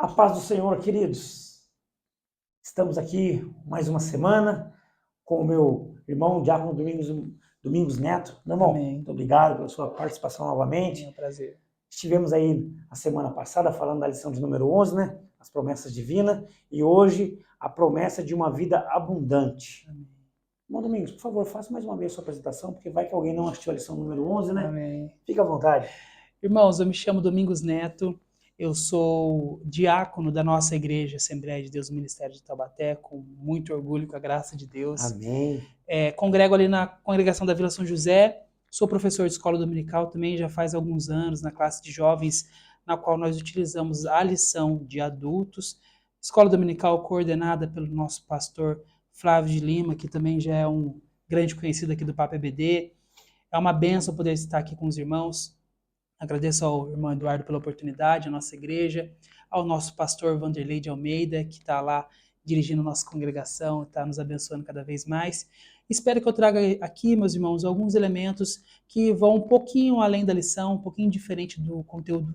A paz do Senhor, queridos. Estamos aqui mais uma semana com o meu irmão, Diácono Domingos Neto. Meu irmão, Amém. muito obrigado pela sua participação novamente. É um prazer. Estivemos aí a semana passada falando da lição de número 11, né? As promessas divinas. E hoje, a promessa de uma vida abundante. Amém. Irmão Domingos, por favor, faça mais uma vez a sua apresentação, porque vai que alguém não assistiu a lição número 11, né? Amém. Fica à vontade. Irmãos, eu me chamo Domingos Neto, eu sou diácono da nossa igreja Assembleia de Deus, Ministério de Taubaté, com muito orgulho, com a graça de Deus. Amém. Congrego ali na congregação da Vila São José, sou professor de escola dominical também, já faz alguns anos, na classe de jovens, na qual nós utilizamos a lição de adultos. Escola dominical coordenada pelo nosso pastor Flávio de Lima, que também já é um grande conhecido aqui do Papo EBD. É uma bênção poder estar aqui com os irmãos. Agradeço ao irmão Eduardo pela oportunidade, à nossa igreja, ao nosso pastor Vanderlei de Almeida, que está lá dirigindo a nossa congregação, está nos abençoando cada vez mais. Espero que eu traga aqui, meus irmãos, alguns elementos que vão um pouquinho além da lição, um pouquinho diferente do conteúdo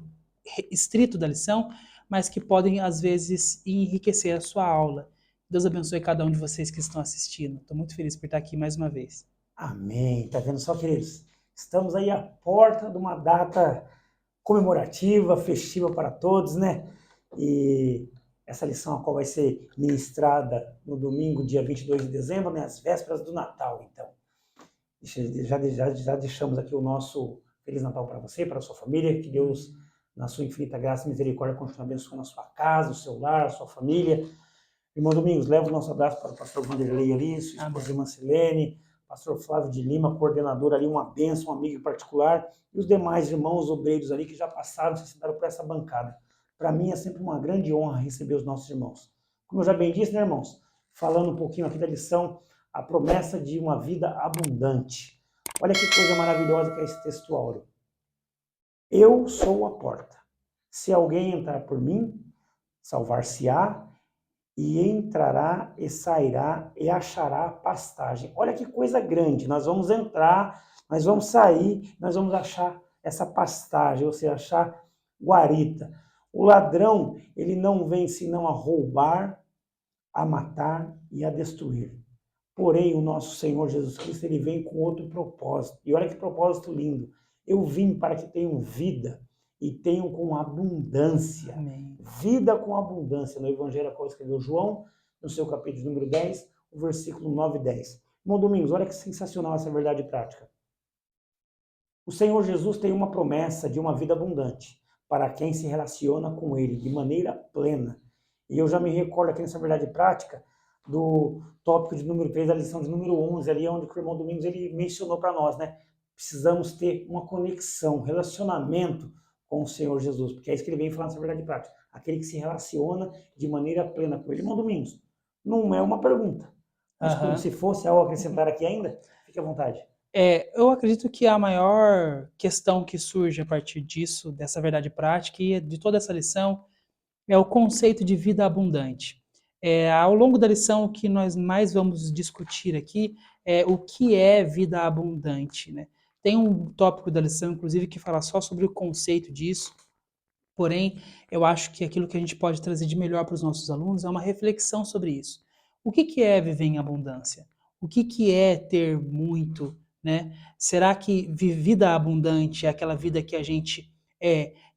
estrito da lição, mas que podem, às vezes, enriquecer a sua aula. Deus abençoe cada um de vocês que estão assistindo. Estou muito feliz por estar aqui mais uma vez. Amém. Tá vendo só, queridos? Estamos aí à porta de uma data comemorativa, festiva para todos, né? E essa lição a qual vai ser ministrada no domingo, dia 22 de dezembro, né? Às vésperas do Natal, então. Já deixamos aqui o nosso Feliz Natal para você, para a sua família. Que Deus, na sua infinita graça e misericórdia, continue abençoando a sua casa, o seu lar, a sua família. Irmão Domingos, leva o nosso abraço para o pastor Vanderlei ali, sua esposa irmã Silene, pastor Flávio de Lima, coordenador ali, uma bênção, um amigo particular, e os demais irmãos obreiros ali que já passaram, se sentaram por essa bancada. Para mim é sempre uma grande honra receber os nossos irmãos. Como eu já bem disse, né, irmãos? Falando um pouquinho aqui da lição, a promessa de uma vida abundante. Olha que coisa maravilhosa que é esse texto áureo. Eu sou a porta. Se alguém entrar por mim, salvar-se-á, e entrará e sairá e achará pastagem. Olha que coisa grande, nós vamos entrar, nós vamos sair, nós vamos achar essa pastagem, ou seja, achar guarita. O ladrão, ele não vem senão a roubar, a matar e a destruir. Porém, o nosso Senhor Jesus Cristo, ele vem com outro propósito. E olha que propósito lindo. Eu vim para que tenham vida e tenham com abundância. Amém. Vida com abundância. No Evangelho a qual escreveu João, no seu capítulo número 10, o versículo 9 e 10. Irmão Domingos, olha que sensacional essa verdade prática. O Senhor Jesus tem uma promessa de uma vida abundante para quem se relaciona com Ele de maneira plena. E eu já me recordo aqui nessa verdade prática do tópico de número 3, da lição de número 11, ali onde o irmão Domingos ele mencionou para nós, né? Precisamos ter uma conexão, relacionamento com o Senhor Jesus, porque é isso que ele vem falando nessa verdade prática. Aquele que se relaciona de maneira plena com Ele. Irmão Domingos, não é uma pergunta, mas como se fosse algo a acrescentar aqui ainda, fique à vontade. Eu acredito que a maior questão que surge a partir disso, dessa verdade prática e de toda essa lição, é o conceito de vida abundante. Ao longo da lição, o que nós mais vamos discutir aqui é o que é vida abundante, né? Tem um tópico da lição, inclusive, que fala só sobre o conceito disso, porém, eu acho que aquilo que a gente pode trazer de melhor para os nossos alunos é uma reflexão sobre isso. O que é viver em abundância? O que é ter muito, né? Será que vida abundante é aquela vida que a gente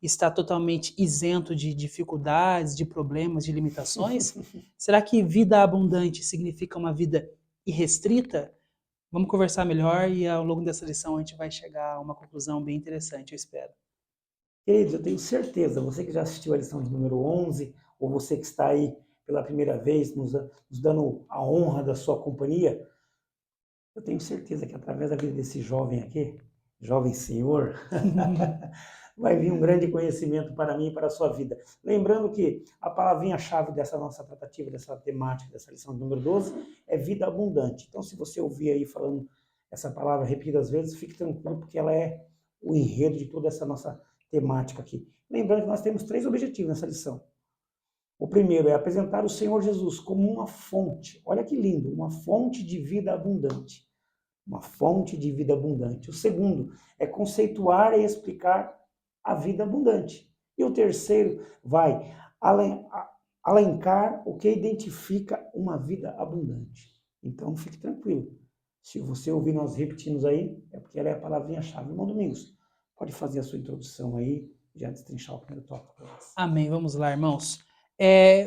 está totalmente isento de dificuldades, de problemas, de limitações? Será que vida abundante significa uma vida irrestrita? Vamos conversar melhor e ao longo dessa lição a gente vai chegar a uma conclusão bem interessante, eu espero. Queridos, eu tenho certeza, você que já assistiu a lição de número 11, ou você que está aí pela primeira vez, nos dando a honra da sua companhia, eu tenho certeza que através da vida desse jovem aqui, jovem senhor, vai vir um grande conhecimento para mim e para a sua vida. Lembrando que a palavrinha-chave dessa nossa tratativa, dessa temática, dessa lição de número 12, é vida abundante. Então, se você ouvir aí falando essa palavra repetidas vezes, fique tranquilo, porque ela é o enredo de toda essa nossa temática aqui. Lembrando que nós temos 3 objetivos nessa lição. O primeiro é apresentar o Senhor Jesus como uma fonte. Olha que lindo, uma fonte de vida abundante. Uma fonte de vida abundante. O segundo é conceituar e explicar a vida abundante. E o terceiro vai alencar o que identifica uma vida abundante. Então, fique tranquilo. Se você ouvir nós repetindo aí, é porque ela é a palavrinha-chave. Irmão Domingos, pode fazer a sua introdução aí, já destrinchar o primeiro tópico para nós. Amém. Vamos lá, irmãos.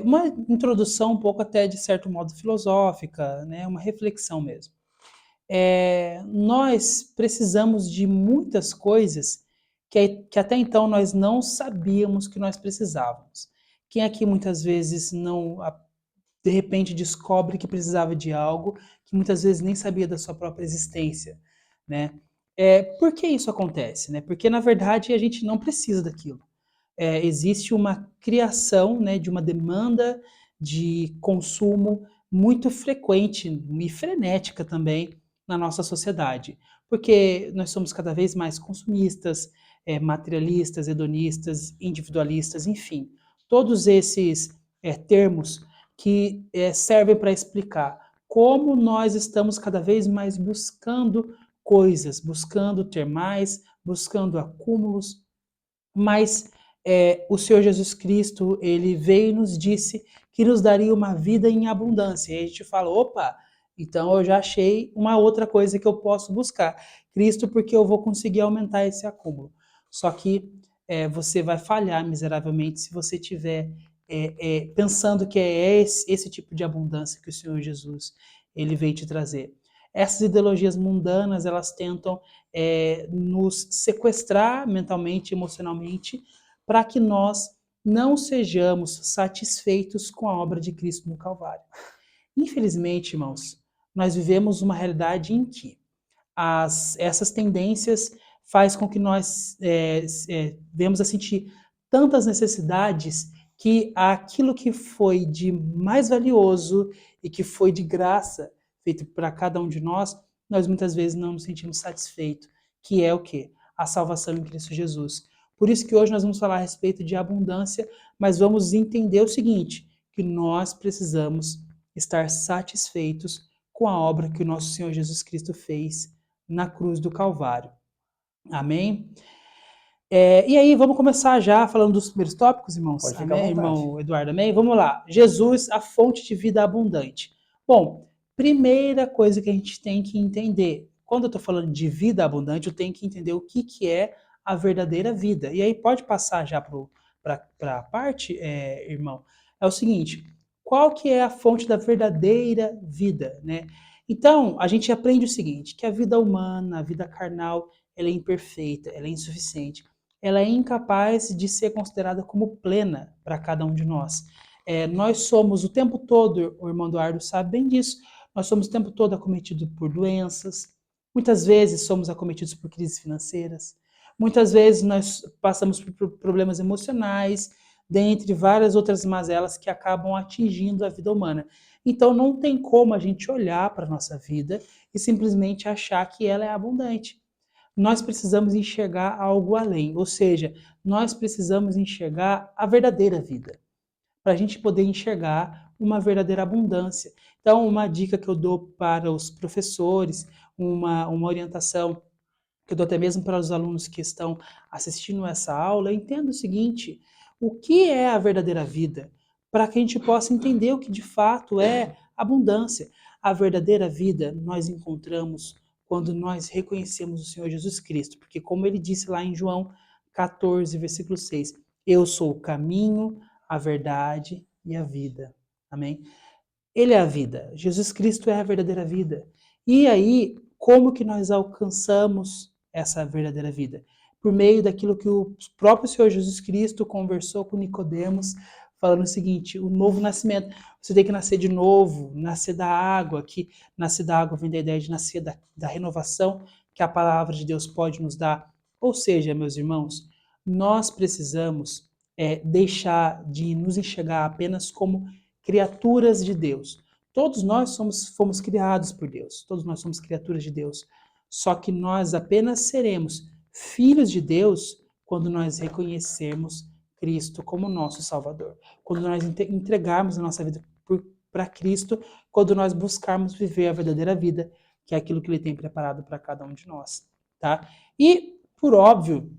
Uma introdução um pouco até, de certo modo, filosófica, né? Uma reflexão mesmo. Nós precisamos de muitas coisas que até então nós não sabíamos que nós precisávamos. Quem aqui muitas vezes não, de repente, descobre que precisava de algo que muitas vezes nem sabia da sua própria existência, né? Por que isso acontece, né? Porque, na verdade, a gente não precisa daquilo. Existe uma criação, né, de uma demanda de consumo muito frequente e frenética também na nossa sociedade, porque nós somos cada vez mais consumistas, materialistas, hedonistas, individualistas, enfim, todos esses termos que servem para explicar como nós estamos cada vez mais buscando coisas, buscando ter mais, buscando acúmulos, mas o Senhor Jesus Cristo, ele veio e nos disse que nos daria uma vida em abundância. E a gente fala, opa, então eu já achei uma outra coisa que eu posso buscar. Cristo, porque eu vou conseguir aumentar esse acúmulo. Só que você vai falhar miseravelmente se você estiver pensando que é esse tipo de abundância que o Senhor Jesus ele veio te trazer. Essas ideologias mundanas, elas tentam nos sequestrar mentalmente, emocionalmente, para que nós não sejamos satisfeitos com a obra de Cristo no Calvário. Infelizmente, irmãos, nós vivemos uma realidade em que essas tendências faz com que nós venhamos a sentir tantas necessidades que aquilo que foi de mais valioso e que foi de graça feito para cada um de nós, nós muitas vezes não nos sentimos satisfeitos, que é o quê? A salvação em Cristo Jesus. Por isso que hoje nós vamos falar a respeito de abundância, mas vamos entender o seguinte, que nós precisamos estar satisfeitos com a obra que o nosso Senhor Jesus Cristo fez na cruz do Calvário. Amém? E aí, vamos começar já falando dos primeiros tópicos, irmãos? Pode ficar à Amém, vontade. irmão Eduardo? Amém? Vamos lá. Jesus, a fonte de vida abundante. Bom, primeira coisa que a gente tem que entender, quando eu estou falando de vida abundante, eu tenho que entender o que é a verdadeira vida. E aí, pode passar já para a parte, irmão? É o seguinte, qual que é a fonte da verdadeira vida, né? Então, a gente aprende o seguinte, que a vida humana, a vida carnal, ela é imperfeita, ela é insuficiente, ela é incapaz de ser considerada como plena para cada um de nós. Nós somos o tempo todo, o irmão Eduardo sabe bem disso, nós somos o tempo todo acometidos por doenças, muitas vezes somos acometidos por crises financeiras, muitas vezes nós passamos por problemas emocionais, dentre várias outras mazelas que acabam atingindo a vida humana. Então não tem como a gente olhar para a nossa vida e simplesmente achar que ela é abundante. Nós precisamos enxergar algo além, ou seja, nós precisamos enxergar a verdadeira vida, para a gente poder enxergar uma verdadeira abundância. Então, uma dica que eu dou para os professores, uma orientação que eu dou até mesmo para os alunos que estão assistindo essa aula, entenda o seguinte, o que é a verdadeira vida? Para que a gente possa entender o que de fato é abundância. A verdadeira vida nós encontramos quando nós reconhecemos o Senhor Jesus Cristo, porque como ele disse lá em João 14, versículo 6, eu sou o caminho, a verdade e a vida. Amém? Ele é a vida. Jesus Cristo é a verdadeira vida. E aí, como que nós alcançamos essa verdadeira vida? Por meio daquilo que o próprio Senhor Jesus Cristo conversou com Nicodemos, falando o seguinte, o novo nascimento. Você tem que nascer de novo, nascer da água, que nascer da água vem da ideia de nascer da renovação que a palavra de Deus pode nos dar. Ou seja, meus irmãos, nós precisamos deixar de nos enxergar apenas como criaturas de Deus. Todos nós fomos criados por Deus, todos nós somos criaturas de Deus. Só que nós apenas seremos filhos de Deus quando nós reconhecermos Cristo como nosso Salvador. Quando nós entregarmos a nossa vida para Cristo, quando nós buscarmos viver a verdadeira vida, que é aquilo que Ele tem preparado para cada um de nós. Tá? E, por óbvio,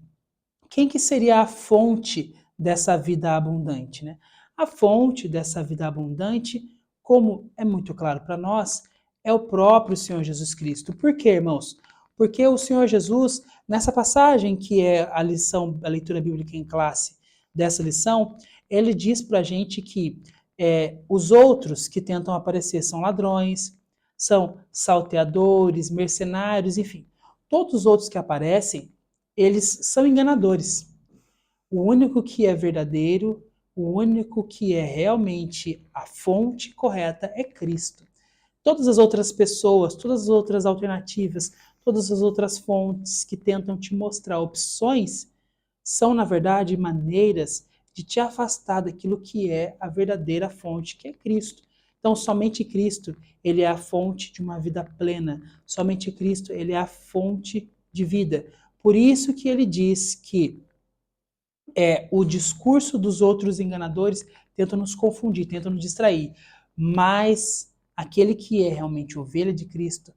quem que seria a fonte dessa vida abundante, né? A fonte dessa vida abundante, como é muito claro para nós, é o próprio Senhor Jesus Cristo. Por quê, irmãos? Porque o Senhor Jesus, nessa passagem que é a lição, a leitura bíblica em classe dessa lição, ele diz para a gente que os outros que tentam aparecer são ladrões, são salteadores, mercenários, enfim. Todos os outros que aparecem, eles são enganadores. O único que é verdadeiro, o único que é realmente a fonte correta é Cristo. Todas as outras pessoas, todas as outras alternativas, todas as outras fontes que tentam te mostrar opções são, na verdade, maneiras de te afastar daquilo que é a verdadeira fonte, que é Cristo. Então, somente Cristo, ele é a fonte de uma vida plena. Somente Cristo, ele é a fonte de vida. Por isso que ele diz que o discurso dos outros enganadores tenta nos confundir, tenta nos distrair. Mas aquele que é realmente ovelha de Cristo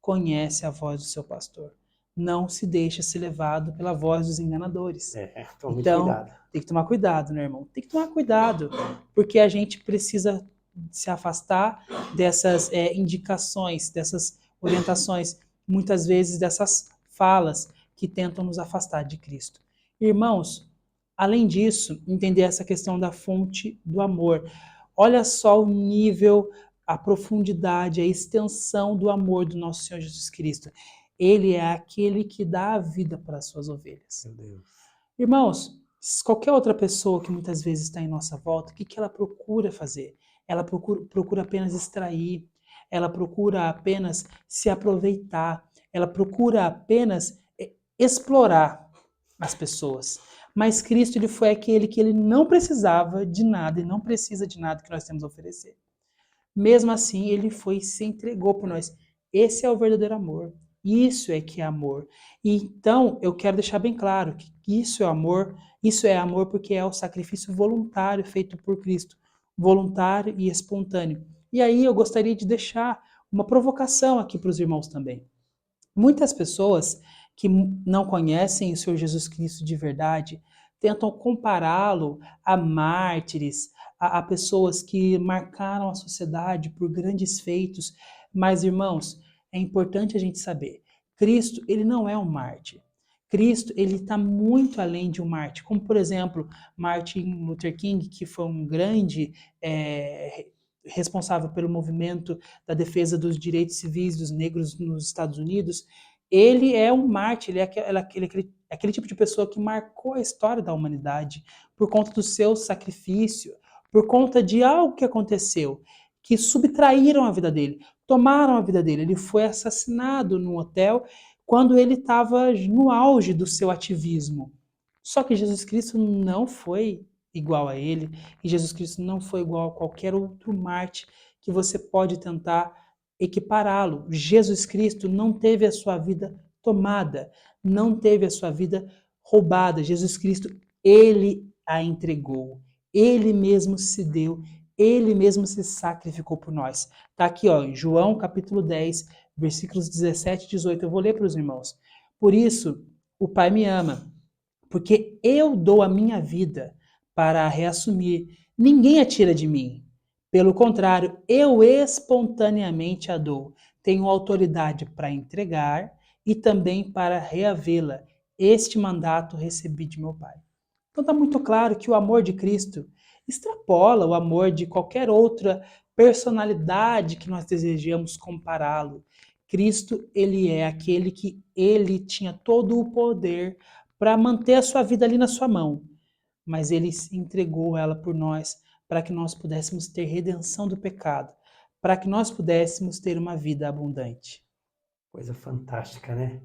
conhece a voz do seu pastor. Não se deixa ser levado pela voz dos enganadores. Toma muito Então, cuidado. tem que tomar cuidado, né, irmão? Tem que tomar cuidado, porque a gente precisa se afastar dessas indicações, dessas orientações, muitas vezes dessas falas que tentam nos afastar de Cristo. Irmãos, além disso, entender essa questão da fonte do amor. Olha só o nível, a profundidade, a extensão do amor do nosso Senhor Jesus Cristo. Ele é aquele que dá a vida para as suas ovelhas. Meu Deus. Irmãos, qualquer outra pessoa que muitas vezes está em nossa volta, o que ela procura fazer? Ela procura apenas extrair, ela procura apenas se aproveitar, ela procura apenas explorar as pessoas. Mas Cristo, ele foi aquele que ele não precisava de nada e não precisa de nada que nós temos a oferecer. Mesmo assim, ele foi e se entregou por nós. Esse é o verdadeiro amor. Isso é que é amor. E então, eu quero deixar bem claro que isso é amor porque é o sacrifício voluntário feito por Cristo, voluntário e espontâneo. E aí eu gostaria de deixar uma provocação aqui para os irmãos também. Muitas pessoas que não conhecem o Senhor Jesus Cristo de verdade tentam compará-lo a mártires, a pessoas que marcaram a sociedade por grandes feitos. Mas, irmãos, é importante a gente saber, Cristo, ele não é um mártir. Cristo, ele está muito além de um mártir. Como, por exemplo, Martin Luther King, que foi um grande responsável pelo movimento da defesa dos direitos civis dos negros nos Estados Unidos, ele é um mártir, ele é aquele tipo de pessoa que marcou a história da humanidade por conta do seu sacrifício, por conta de algo que aconteceu, que subtraíram a vida dele, tomaram a vida dele. Ele foi assassinado num hotel quando ele estava no auge do seu ativismo. Só que Jesus Cristo não foi igual a ele, e Jesus Cristo não foi igual a qualquer outro mártir que você pode tentar equipará-lo. Jesus Cristo não teve a sua vida tomada, não teve a sua vida roubada. Jesus Cristo, ele a entregou, ele mesmo se deu, ele mesmo se sacrificou por nós. Está aqui, ó, em João capítulo 10, versículos 17 e 18. Eu vou ler para os irmãos. Por isso, o Pai me ama, porque eu dou a minha vida para a reassumir. Ninguém a tira de mim. Pelo contrário, eu espontaneamente a dou. Tenho autoridade para entregar e também para reavê-la. Este mandato recebi de meu Pai. Então está muito claro que o amor de Cristo extrapola o amor de qualquer outra personalidade que nós desejamos compará-lo. Cristo, ele é aquele que ele tinha todo o poder para manter a sua vida ali na sua mão, mas ele entregou ela por nós para que nós pudéssemos ter redenção do pecado, para que nós pudéssemos ter uma vida abundante. Coisa fantástica, né?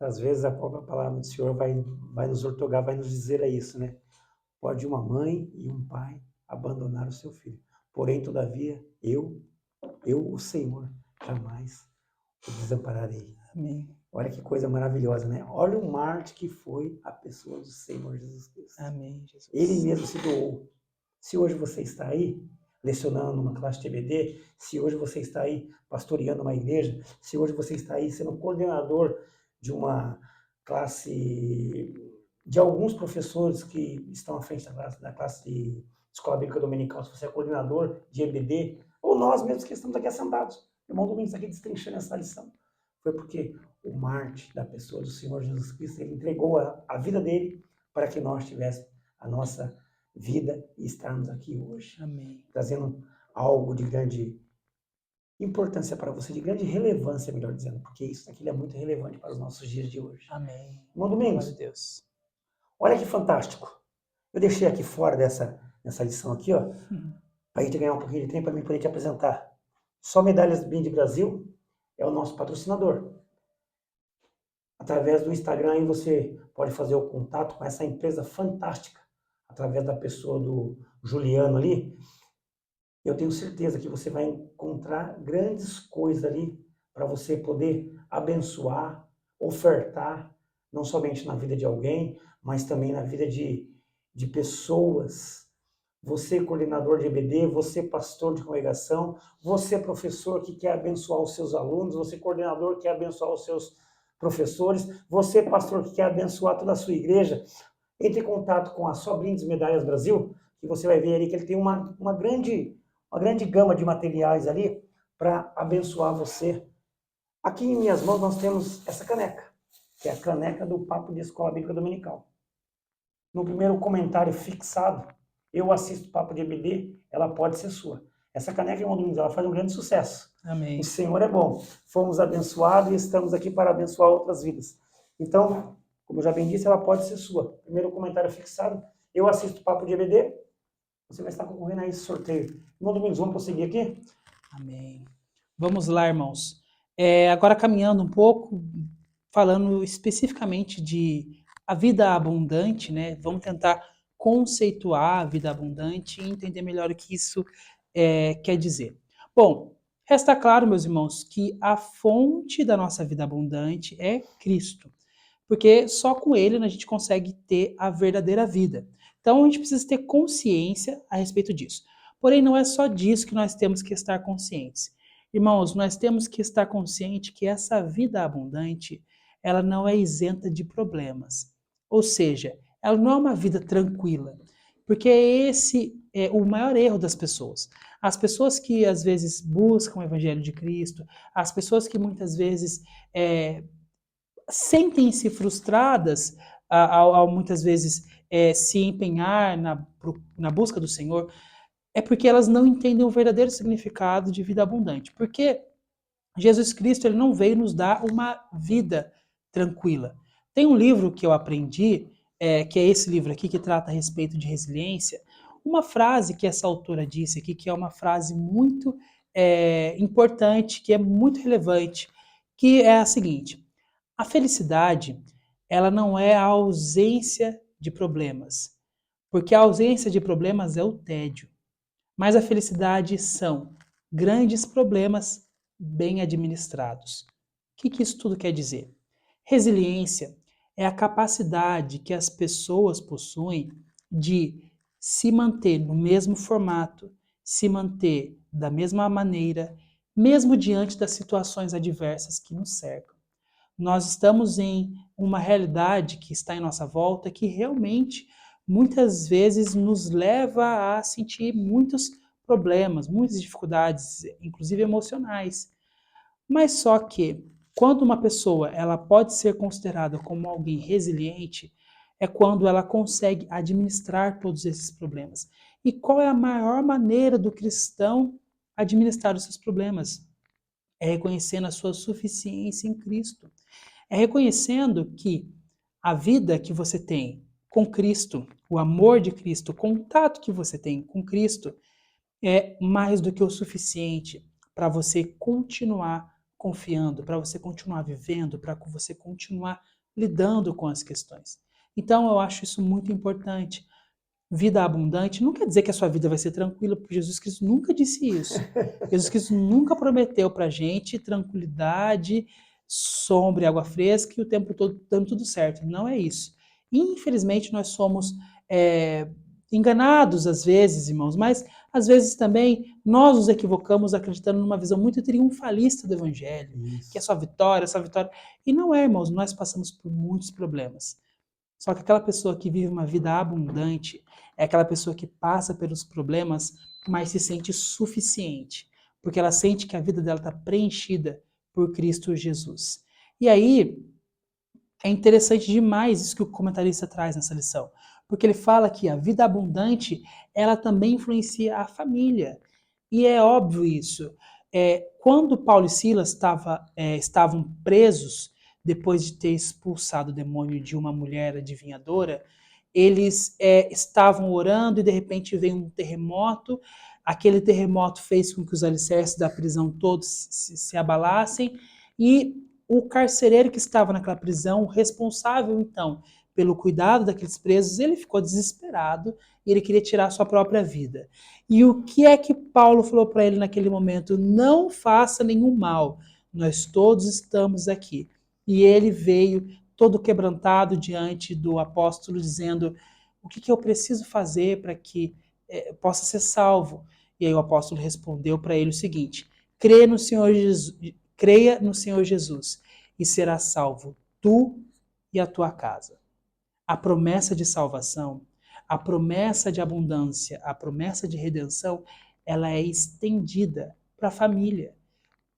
Às vezes a própria palavra do Senhor vai nos ortogar, vai nos dizer isso, né? Pode uma mãe e um pai abandonar o seu filho. Porém, todavia, eu, o Senhor, jamais o desampararei. Amém. Olha que coisa maravilhosa, né? Olha o mártir que foi a pessoa do Senhor Jesus Cristo. Amém, Jesus. Ele mesmo se doou. Se hoje você está aí lecionando uma classe de EBD, se hoje você está aí pastoreando uma igreja, se hoje você está aí sendo coordenador de uma classe, de alguns professores que estão à frente da classe de Escola Bíblica Dominical, se você é coordenador de EBD, ou nós mesmos que estamos aqui assentados. Irmão Domingos aqui destrinchando essa lição. Foi porque o Marte da pessoa do Senhor Jesus Cristo, ele entregou a vida dele para que nós tivéssemos a nossa vida e estarmos aqui hoje. Amém. Trazendo algo de grande importância para você, de grande relevância, melhor dizendo, porque isso aqui é muito relevante para os nossos dias de hoje. Amém. Irmão Domingos, Glória a Deus. Olha que fantástico. Eu deixei aqui fora dessa lição aqui, ó, para a gente ganhar um pouquinho de tempo para mim poder te apresentar. Só Medalhas Brinde Brasil é o nosso patrocinador. Através do Instagram aí você pode fazer o contato com essa empresa fantástica, através da pessoa do Juliano ali. Eu tenho certeza que você vai encontrar grandes coisas ali para você poder abençoar, ofertar, não somente na vida de alguém, mas também na vida de pessoas. Você, coordenador de EBD, você, pastor de congregação, você, professor que quer abençoar os seus alunos, você, coordenador que quer abençoar os seus professores, você, pastor que quer abençoar toda a sua igreja, entre em contato com a Só Brindes Medalhas Brasil, que você vai ver ali que ele tem uma grande gama de materiais ali para abençoar você. Aqui em minhas mãos nós temos essa caneca, que é a caneca do Papo de Escola Bíblica Dominical. No primeiro comentário fixado, eu assisto Papo de EBD, ela pode ser sua. Essa caneca, irmão Domingos, ela faz um grande sucesso. Amém. O Senhor é bom. Fomos abençoados e estamos aqui para abençoar outras vidas. Então, como eu já bem disse, ela pode ser sua. Primeiro comentário fixado, eu assisto Papo de EBD, você vai estar concorrendo a esse sorteio. Irmão Domingos, vamos prosseguir aqui? Amém. Vamos lá, irmãos. Agora caminhando um pouco, falando especificamente de a vida abundante, né? Vamos tentar conceituar a vida abundante e entender melhor o que isso quer dizer. Bom, resta claro, meus irmãos, que a fonte da nossa vida abundante é Cristo, porque só com Ele a gente consegue ter a verdadeira vida. Então a gente precisa ter consciência a respeito disso. Porém, não é só disso que nós temos que estar conscientes. Irmãos, nós temos que estar conscientes que essa vida abundante, ela não é isenta de problemas. Ou seja, ela não é uma vida tranquila, porque esse é o maior erro das pessoas. As pessoas que às vezes buscam o Evangelho de Cristo, as pessoas que muitas vezes sentem-se frustradas ao muitas vezes se empenhar na busca do Senhor, é porque elas não entendem o verdadeiro significado de vida abundante. Porque Jesus Cristo ele não veio nos dar uma vida tranquila. Tem um livro que eu aprendi, que é esse livro aqui, que trata a respeito de resiliência. Uma frase que essa autora disse aqui, que é uma frase muito importante, que é muito relevante, que é a seguinte: a felicidade, ela não é a ausência de problemas, porque a ausência de problemas é o tédio. Mas a felicidade são grandes problemas bem administrados. O que isso tudo quer dizer? Resiliência é a capacidade que as pessoas possuem de se manter no mesmo formato, se manter da mesma maneira, mesmo diante das situações adversas que nos cercam. Nós estamos em uma realidade que está em nossa volta que realmente muitas vezes nos leva a sentir muitos problemas, muitas dificuldades, inclusive emocionais. Mas só que quando uma pessoa ela pode ser considerada como alguém resiliente, é quando ela consegue administrar todos esses problemas. E qual é a maior maneira do cristão administrar os seus problemas? É reconhecendo a sua suficiência em Cristo. É reconhecendo que a vida que você tem com Cristo, o amor de Cristo, o contato que você tem com Cristo, é mais do que o suficiente para você continuar confiando, para você continuar vivendo, para você continuar lidando com as questões. Então, eu acho isso muito importante. Vida abundante não quer dizer que a sua vida vai ser tranquila, porque Jesus Cristo nunca disse isso. Jesus Cristo nunca prometeu para a gente tranquilidade, sombra e água fresca e o tempo todo dando tudo certo. Não é isso. Infelizmente, nós somos enganados às vezes, irmãos, mas às vezes também nós nos equivocamos acreditando numa visão muito triunfalista do Evangelho, que é só vitória, só vitória. E não é, irmãos, nós passamos por muitos problemas. Só que aquela pessoa que vive uma vida abundante é aquela pessoa que passa pelos problemas, mas se sente suficiente, porque ela sente que a vida dela está preenchida por Cristo Jesus. E aí é interessante demais isso que o comentarista traz nessa lição, porque ele fala que a vida abundante ela também influencia a família. E é óbvio isso. Quando Paulo e Silas estavam presos, depois de ter expulsado o demônio de uma mulher adivinhadora, eles estavam orando e de repente veio um terremoto. Aquele terremoto fez com que os alicerces da prisão todos se abalassem e o carcereiro que estava naquela prisão, o responsável então pelo cuidado daqueles presos, ele ficou desesperado e ele queria tirar a sua própria vida. E o que é que Paulo falou para ele naquele momento? Não faça nenhum mal, nós todos estamos aqui. E ele veio todo quebrantado diante do apóstolo, dizendo: o que eu preciso fazer para que possa ser salvo? E aí o apóstolo respondeu para ele o seguinte: creia no Senhor Jesus, creia no Senhor Jesus e serás salvo, tu e a tua casa. A promessa de salvação, a promessa de abundância, a promessa de redenção, ela é estendida para a família.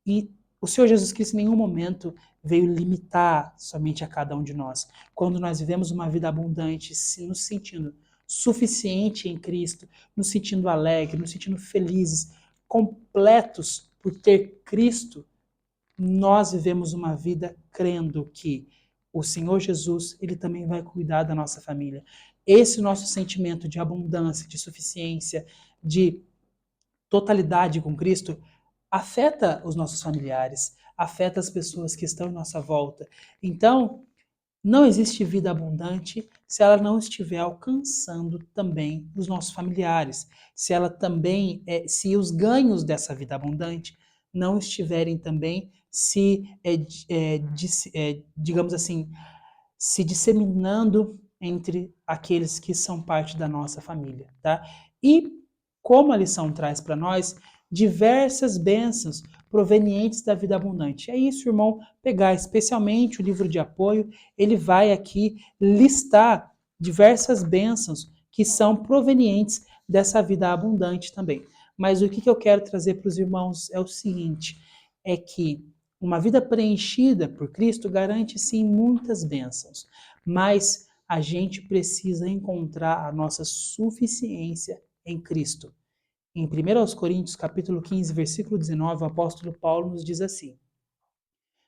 E o Senhor Jesus Cristo em nenhum momento veio limitar somente a cada um de nós. Quando nós vivemos uma vida abundante, nos sentindo suficiente em Cristo, nos sentindo alegres, nos sentindo felizes, completos por ter Cristo, nós vivemos uma vida crendo que o Senhor Jesus, ele também vai cuidar da nossa família. Esse nosso sentimento de abundância, de suficiência, de totalidade com Cristo, afeta os nossos familiares, afeta as pessoas que estão em nossa volta. Então, não existe vida abundante se ela não estiver alcançando também os nossos familiares, se ela também, se os ganhos dessa vida abundante não estiverem também digamos assim, se disseminando entre aqueles que são parte da nossa família, tá? E como a lição traz para nós diversas bênçãos provenientes da vida abundante. É isso, irmão, pegar especialmente o livro de apoio, ele vai aqui listar diversas bênçãos que são provenientes dessa vida abundante também. Mas o que eu quero trazer para os irmãos é o seguinte, é que uma vida preenchida por Cristo garante sim muitas bênçãos, mas a gente precisa encontrar a nossa suficiência em Cristo. Em 1 Coríntios capítulo 15, versículo 19, o apóstolo Paulo nos diz assim: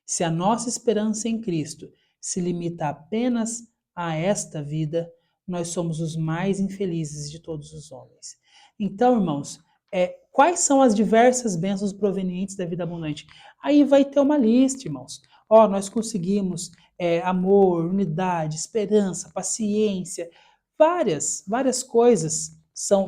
se a nossa esperança em Cristo se limita apenas a esta vida, nós somos os mais infelizes de todos os homens. Então, irmãos, quais são as diversas bênçãos provenientes da vida abundante? Aí vai ter uma lista, irmãos. Nós conseguimos amor, unidade, esperança, paciência, várias coisas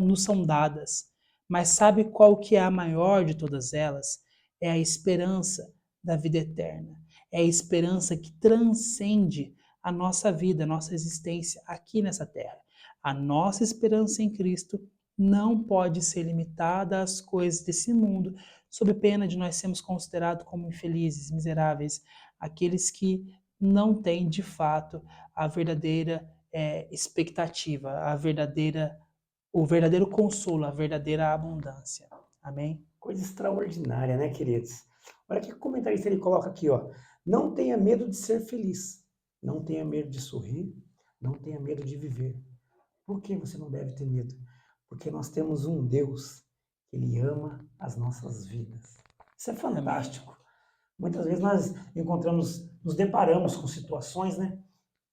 nos são dadas. Mas sabe qual que é a maior de todas elas? É a esperança da vida eterna. É a esperança que transcende a nossa vida, a nossa existência aqui nessa terra. A nossa esperança em Cristo não pode ser limitada às coisas desse mundo, sob pena de nós sermos considerados como infelizes, miseráveis, aqueles que não têm de fato a verdadeira expectativa, o verdadeiro consolo, a verdadeira abundância. Amém? Coisa extraordinária, né, queridos? Olha que o comentarista ele coloca aqui, ó. Não tenha medo de ser feliz. Não tenha medo de sorrir. Não tenha medo de viver. Por que você não deve ter medo? Porque nós temos um Deus que Ele ama as nossas vidas. Isso é fantástico. Amém. Muitas vezes nós nos deparamos com situações, né,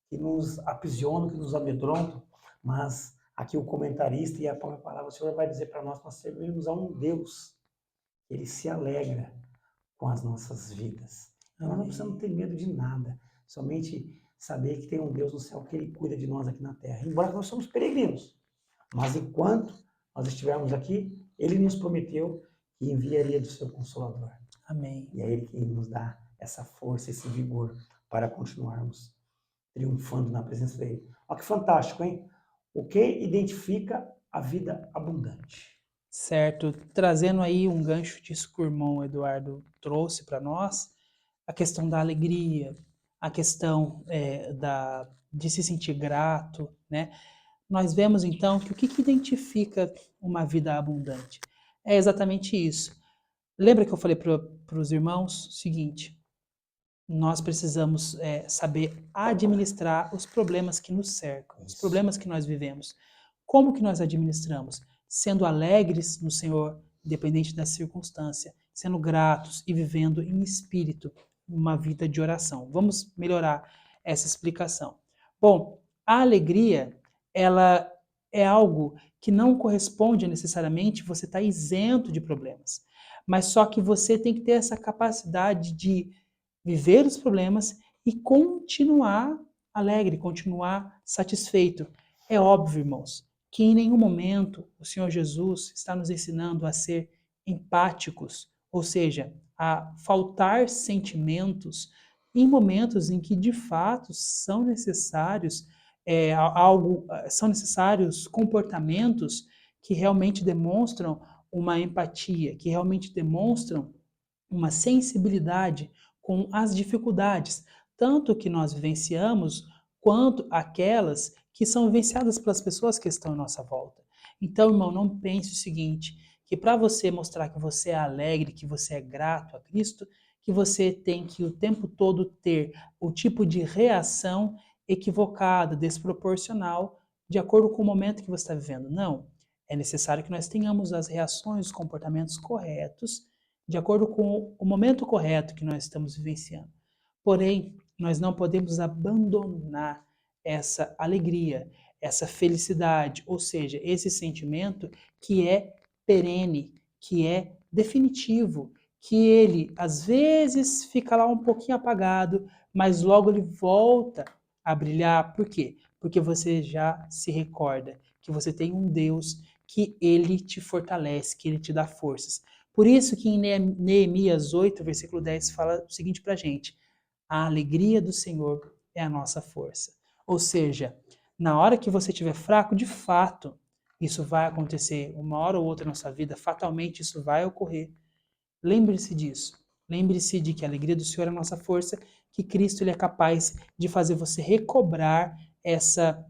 que nos aprisionam, que nos amedrontam, mas aqui o comentarista e a própria palavra do Senhor vai dizer para nós servimos a um Deus que Ele se alegra com as nossas vidas. Então, nós não precisamos ter medo de nada, somente saber que tem um Deus no céu que Ele cuida de nós aqui na terra. Embora nós somos peregrinos, mas enquanto nós estivermos aqui, Ele nos prometeu que enviaria do seu Consolador. Amém. E é Ele que nos dá essa força, esse vigor para continuarmos triunfando na presença dEle. Olha que fantástico, hein? O que identifica a vida abundante? Certo, trazendo aí um gancho disso que o irmão Eduardo trouxe para nós, a questão da alegria, a questão de se sentir grato, né? Nós vemos então que o que identifica uma vida abundante é exatamente isso. Lembra que eu falei para os irmãos o seguinte: nós precisamos saber administrar os problemas que nos cercam, os problemas que nós vivemos. Como que nós administramos? Sendo alegres no Senhor, independente da circunstância, sendo gratos e vivendo em espírito uma vida de oração. Vamos melhorar essa explicação. Bom, a alegria, ela é algo que não corresponde necessariamente você estar isento de problemas, mas só que você tem que ter essa capacidade de viver os problemas e continuar alegre, continuar satisfeito. É óbvio, irmãos, que em nenhum momento o Senhor Jesus está nos ensinando a ser empáticos, ou seja, a faltar sentimentos em momentos em que de fato são necessários são necessários comportamentos que realmente demonstram uma empatia, que realmente demonstram uma sensibilidade com as dificuldades, tanto que nós vivenciamos, quanto aquelas que são vivenciadas pelas pessoas que estão à nossa volta. Então, irmão, não pense o seguinte, que para você mostrar que você é alegre, que você é grato a Cristo, que você tem que o tempo todo ter o tipo de reação equivocada, desproporcional, de acordo com o momento que você está vivendo. Não. É necessário que nós tenhamos as reações, os comportamentos corretos, de acordo com o momento correto que nós estamos vivenciando. Porém, nós não podemos abandonar essa alegria, essa felicidade, ou seja, esse sentimento que é perene, que é definitivo, que ele às vezes fica lá um pouquinho apagado, mas logo ele volta a brilhar. Por quê? Porque você já se recorda que você tem um Deus que ele te fortalece, que ele te dá forças. Por isso que em Neemias 8, versículo 10, fala o seguinte para a gente: a alegria do Senhor é a nossa força. Ou seja, na hora que você estiver fraco, de fato, isso vai acontecer, uma hora ou outra na sua vida, fatalmente isso vai ocorrer. Lembre-se disso. Lembre-se de que a alegria do Senhor é a nossa força, que Cristo ele é capaz de fazer você recobrar essa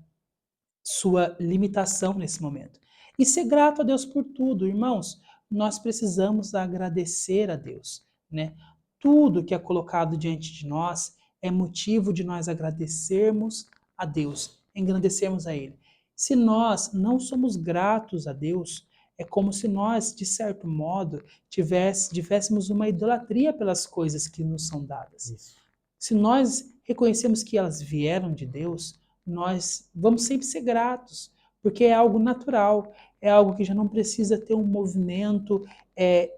sua limitação nesse momento. E ser grato a Deus por tudo, irmãos. Nós precisamos agradecer a Deus, né? Tudo que é colocado diante de nós é motivo de nós agradecermos a Deus, engrandecermos a Ele. Se nós não somos gratos a Deus, é como se nós, de certo modo, tivéssemos uma idolatria pelas coisas que nos são dadas. Isso. Se nós reconhecemos que elas vieram de Deus, nós vamos sempre ser gratos, porque é algo natural, é algo que já não precisa ter um movimento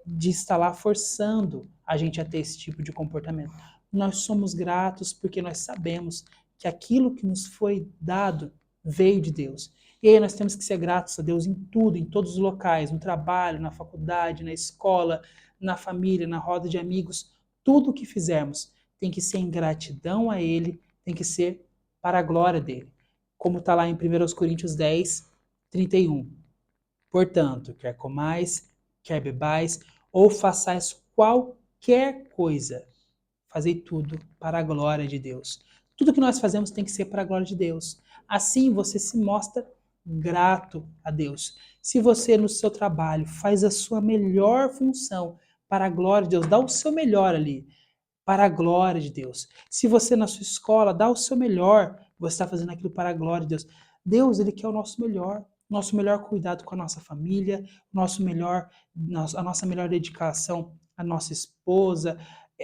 de estar lá forçando a gente a ter esse tipo de comportamento. Nós somos gratos porque nós sabemos que aquilo que nos foi dado veio de Deus. E aí nós temos que ser gratos a Deus em tudo, em todos os locais, no trabalho, na faculdade, na escola, na família, na roda de amigos, tudo o que fizermos tem que ser em gratidão a Ele, tem que ser para a glória dele. Como está lá em 1 Coríntios 10, 31. Portanto, quer comais, quer bebais, ou façais qualquer coisa, fazei tudo para a glória de Deus. Tudo que nós fazemos tem que ser para a glória de Deus. Assim você se mostra grato a Deus. Se você no seu trabalho faz a sua melhor função para a glória de Deus, dá o seu melhor ali, para a glória de Deus. Se você na sua escola dá o seu melhor, você está fazendo aquilo para a glória de Deus. Deus, ele quer o nosso melhor cuidado com a nossa família, a nossa melhor dedicação à nossa esposa,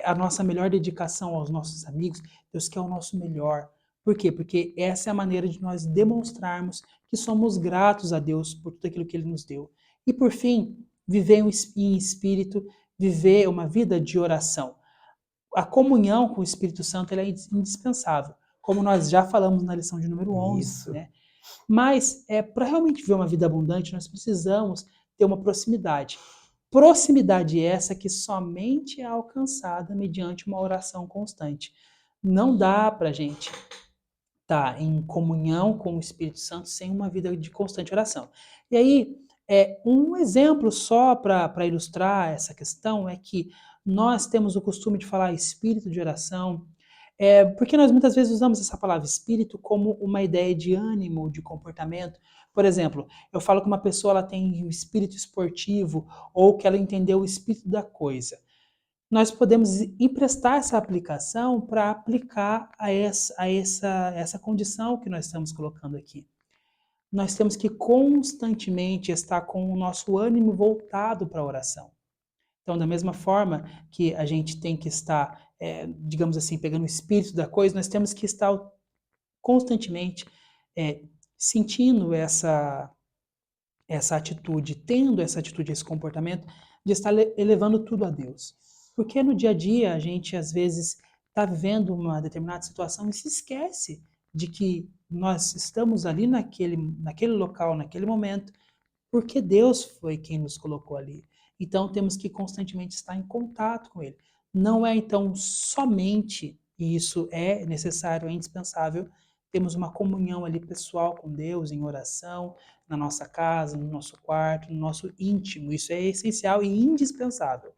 a nossa melhor dedicação aos nossos amigos. Deus quer o nosso melhor. Por quê? Porque essa é a maneira de nós demonstrarmos que somos gratos a Deus por tudo aquilo que Ele nos deu. E por fim, viver em espírito, viver uma vida de oração. A comunhão com o Espírito Santo ela é indispensável, como nós já falamos na lição de número 11. Isso. Né? Mas para realmente viver uma vida abundante, nós precisamos ter uma proximidade. Proximidade essa que somente é alcançada mediante uma oração constante. Não dá para a gente estar em comunhão com o Espírito Santo sem uma vida de constante oração. E aí, um exemplo só para ilustrar essa questão é que nós temos o costume de falar espírito de oração, Porque nós muitas vezes usamos essa palavra espírito como uma ideia de ânimo, de comportamento. Por exemplo, eu falo que uma pessoa ela tem um espírito esportivo ou que ela entendeu o espírito da coisa. Nós podemos emprestar essa aplicação para aplicar a essa condição que nós estamos colocando aqui. Nós temos que constantemente estar com o nosso ânimo voltado para a oração. Então, da mesma forma que a gente tem que estar, digamos assim, pegando o espírito da coisa, nós temos que estar constantemente é, sentindo essa atitude, tendo essa atitude, esse comportamento de estar elevando tudo a Deus. Porque no dia a dia a gente às vezes está vivendo uma determinada situação e se esquece de que nós estamos ali naquele local, naquele momento, porque Deus foi quem nos colocou ali. Então temos que constantemente estar em contato com Ele. Não é então somente, e isso é necessário, é indispensável, temos uma comunhão ali pessoal com Deus, em oração, na nossa casa, no nosso quarto, no nosso íntimo. Isso é essencial e indispensável.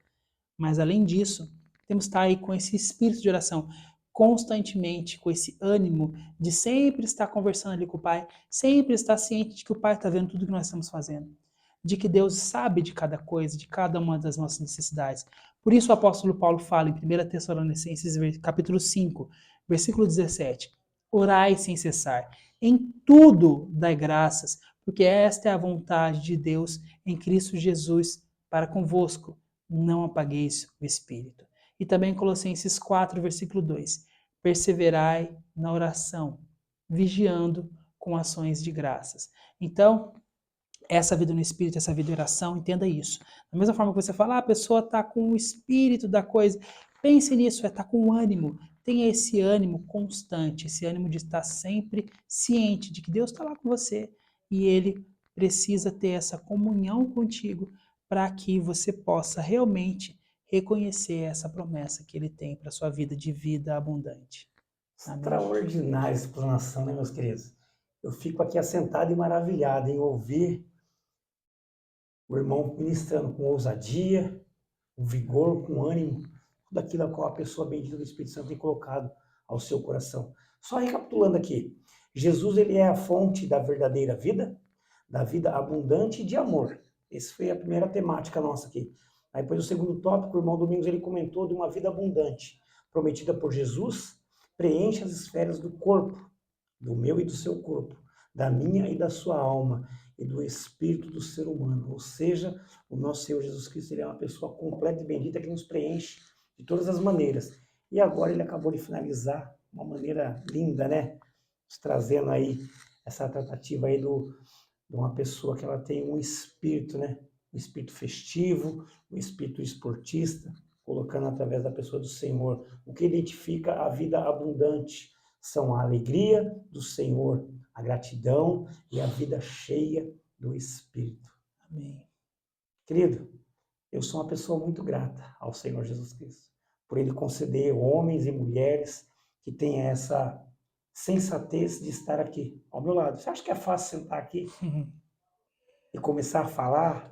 Mas além disso, temos que estar aí com esse espírito de oração, constantemente, com esse ânimo de sempre estar conversando ali com o Pai, sempre estar ciente de que o Pai está vendo tudo que nós estamos fazendo, de que Deus sabe de cada coisa, de cada uma das nossas necessidades. Por isso o apóstolo Paulo fala em 1 Tessalonicenses, capítulo 5, versículo 17, orai sem cessar, em tudo dai graças, porque esta é a vontade de Deus em Cristo Jesus para convosco. Não apagueis o espírito. E também Colossenses 4, versículo 2. Perseverai na oração, vigiando com ações de graças. Então, essa vida no espírito, essa vida de oração, entenda isso. Da mesma forma que você fala, a pessoa está com o espírito da coisa, pense nisso, estar com ânimo. Tenha esse ânimo constante, esse ânimo de estar sempre ciente de que Deus está lá com você e Ele precisa ter essa comunhão contigo para que você possa realmente reconhecer essa promessa que Ele tem para a sua vida de vida abundante. Amém? Extraordinária explanação, né, meus queridos? Eu fico aqui assentado e maravilhado em ouvir o irmão ministrando com ousadia, com vigor, com ânimo, tudo aquilo a qual a pessoa bendita do Espírito Santo tem colocado ao seu coração. Só recapitulando aqui, Jesus ele é a fonte da verdadeira vida, da vida abundante e de amor. Essa foi a primeira temática nossa aqui. Aí depois o segundo tópico, o irmão Domingos ele comentou de uma vida abundante, prometida por Jesus, preenche as esferas do corpo, do meu e do seu corpo, da minha e da sua alma, e do espírito do ser humano. Ou seja, o nosso Senhor Jesus Cristo ele é uma pessoa completa e bendita que nos preenche de todas as maneiras. E agora ele acabou de finalizar de uma maneira linda, né? Nos trazendo aí essa tratativa aí de uma pessoa que ela tem um espírito, né? Um espírito festivo, um espírito esportista, colocando através da pessoa do Senhor o que identifica a vida abundante. São a alegria do Senhor, a gratidão e a vida cheia do Espírito. Amém. Querido, eu sou uma pessoa muito grata ao Senhor Jesus Cristo, por Ele conceder homens e mulheres que têm essa sensatez de estar aqui ao meu lado. Você acha que é fácil sentar aqui e começar a falar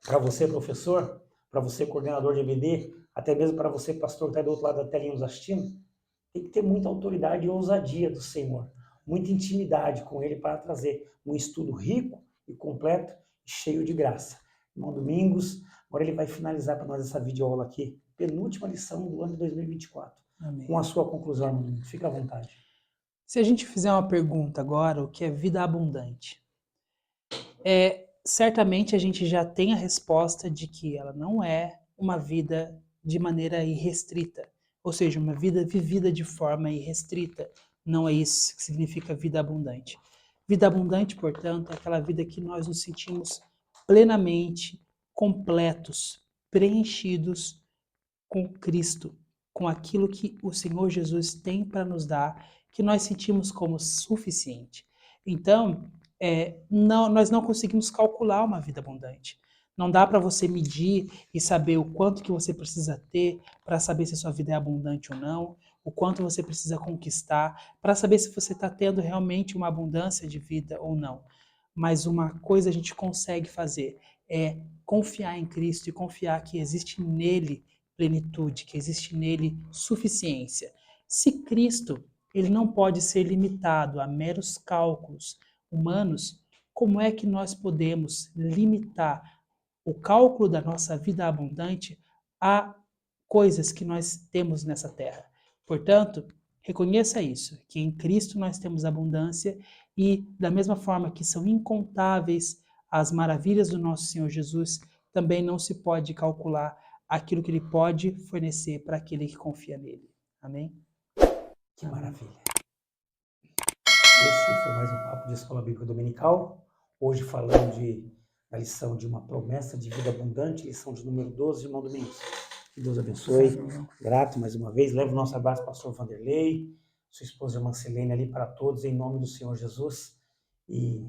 para você, professor, para você, coordenador de EBD, até mesmo para você, pastor, que está do outro lado da telinha nos assistindo? Tem que ter muita autoridade e ousadia do Senhor, muita intimidade com Ele para trazer um estudo rico e completo, cheio de graça. Irmão Domingos, agora ele vai finalizar para nós essa videoaula aqui, penúltima lição do ano de 2024. Amém. Com a sua conclusão, irmão Domingos, fica à vontade. Se a gente fizer uma pergunta agora, o que é vida abundante? Certamente a gente já tem a resposta de que ela não é uma vida de maneira irrestrita, ou seja, uma vida vivida de forma irrestrita. Não é isso que significa vida abundante. Vida abundante, portanto, é aquela vida que nós nos sentimos plenamente completos, preenchidos com Cristo, com aquilo que o Senhor Jesus tem para nos dar, que nós sentimos como suficiente. Então, nós não conseguimos calcular uma vida abundante. Não dá para você medir e saber o quanto que você precisa ter para saber se a sua vida é abundante ou não, o quanto você precisa conquistar para saber se você está tendo realmente uma abundância de vida ou não. Mas uma coisa a gente consegue fazer é confiar em Cristo e confiar que existe nele plenitude, que existe nele suficiência. Se Cristo, ele não pode ser limitado a meros cálculos humanos, como é que nós podemos limitar o cálculo da nossa vida abundante a coisas que nós temos nessa terra? Portanto, reconheça isso, que em Cristo nós temos abundância e da mesma forma que são incontáveis as maravilhas do nosso Senhor Jesus, também não se pode calcular aquilo que ele pode fornecer para aquele que confia nele. Amém? Que maravilha. Esse foi mais um papo de Escola Bíblica Dominical. Hoje falando da lição de uma promessa de vida abundante, lição de número 12, irmão Domingos. Que Deus abençoe. Grato mais uma vez. Levo o nosso abraço para o pastor Vanderlei, sua esposa irmã Selene ali para todos, em nome do Senhor Jesus. E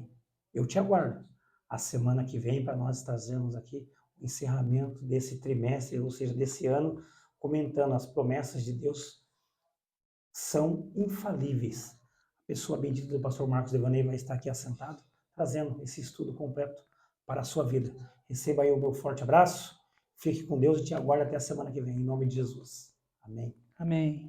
eu te aguardo a semana que vem para nós trazermos aqui o encerramento desse trimestre, ou seja, desse ano, comentando as promessas de Deus são infalíveis. A pessoa bendita do pastor Marcos Devaney vai estar aqui assentado, trazendo esse estudo completo para a sua vida. Receba aí o meu forte abraço, fique com Deus e te aguardo até a semana que vem, em nome de Jesus. Amém. Amém.